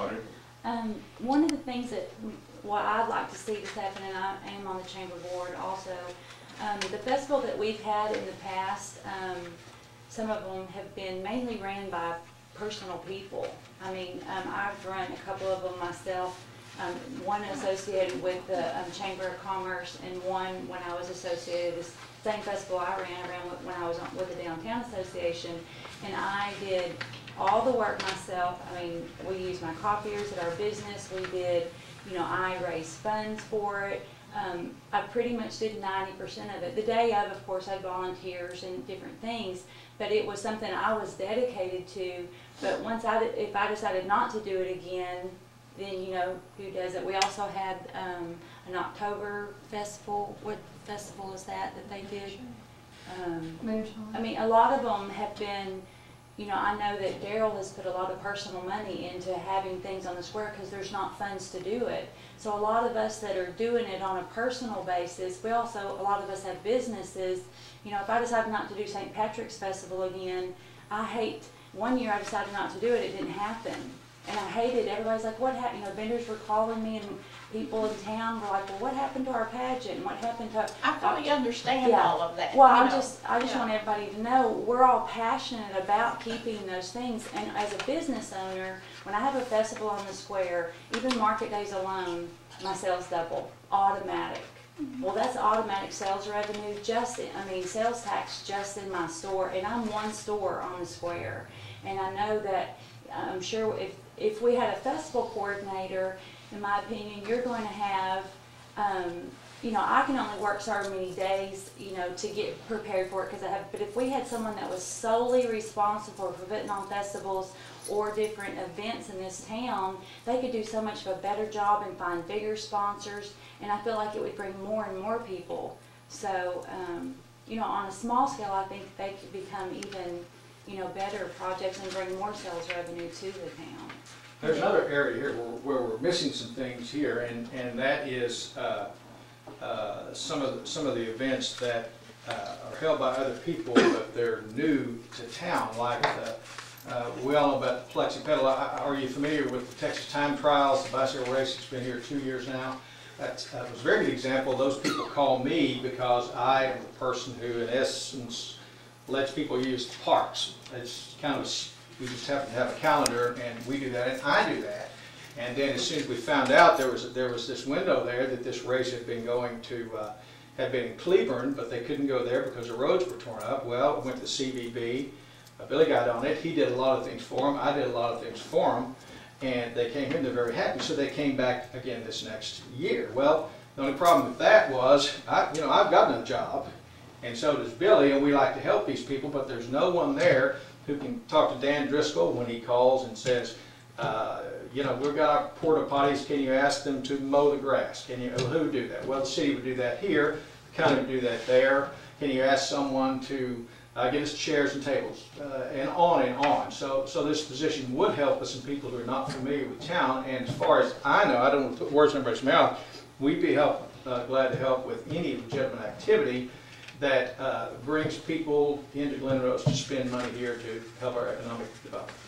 Audrey? One of the things that what I'd like to see this happen, and I am on the chamber board also, the festival that we've had in the past, some of them have been mainly ran by personal people. I mean, I've run a couple of them myself, one associated with the Chamber of Commerce, and one when I was associated with the same festival I ran when I was with the Downtown Association, and I did all the work myself. I mean, we used my copiers at our business. We did, you know, I raised funds for it. I pretty much did 90% of it. The day of course, I had volunteers and different things, but it was something I was dedicated to. But once if I decided not to do it again, then you know who does it. We also had an October festival. What festival is that they did? I mean, a lot of them have been. You know, I know that Daryl has put a lot of personal money into having things on the square because there's not funds to do it. So a lot of us that are doing it on a personal basis, a lot of us have businesses. You know, if I decided not to do St. Patrick's Festival again, one year I decided not to do it, it didn't happen. And I hated, everybody's like, what happened? You know, vendors were calling me and people in town were like, well, what happened to our pageant? And what happened to... I fully understand all of that. Well, I just want everybody to know we're all passionate about keeping those things. And as a business owner, when I have a festival on the square, even market days alone, my sales double, automatic. Well, that's automatic sales revenue, sales tax just in my store. And I'm one store on the square. And I know that, I'm sure if we had a festival coordinator, in my opinion, you're going to have, you know, I can only work so many days, you know, to get prepared for it but if we had someone that was solely responsible for putting on festivals or different events in this town, they could do so much of a better job and find bigger sponsors, and I feel like it would bring more and more people. So, you know, on a small scale, I think they could become even, you know, better projects and bring more sales revenue to the town. There's another area here where we're missing some things here, and that is some of the events that are held by other people, but they're new to town. Like we all know about the Plexi Pedal. Are you familiar with the Texas Time Trials, the bicycle race? It's been here 2 years now. That was a very good example. Those people call me because I am the person who, in essence, lets people use the parks. It's kind of we just happen to have a calendar, and we do that, and I do that. And then as soon as we found out there was this window there that this race had been going to, had been in Cleburne, but they couldn't go there because the roads were torn up. Well, we went to CVB. Billy got on it. He did a lot of things for him. I did a lot of things for him. And they came here and they're very happy. So they came back again this next year. Well, the only problem with that was, I've got no job. And so does Billy, and we like to help these people, but there's no one there who can talk to Dan Driscoll when he calls and says, you know, we've got our porta potties, can you ask them to mow the grass? Who do that? Well, the city would do that here, the county would do that there. Can you ask someone to get us chairs and tables, and on and on. So this position would help us and people who are not familiar with town, and as far as I know, I don't want to put words in anybody's mouth, we'd be glad to help with any legitimate activity that brings people into Glen Rose to spend money here to help our economic development.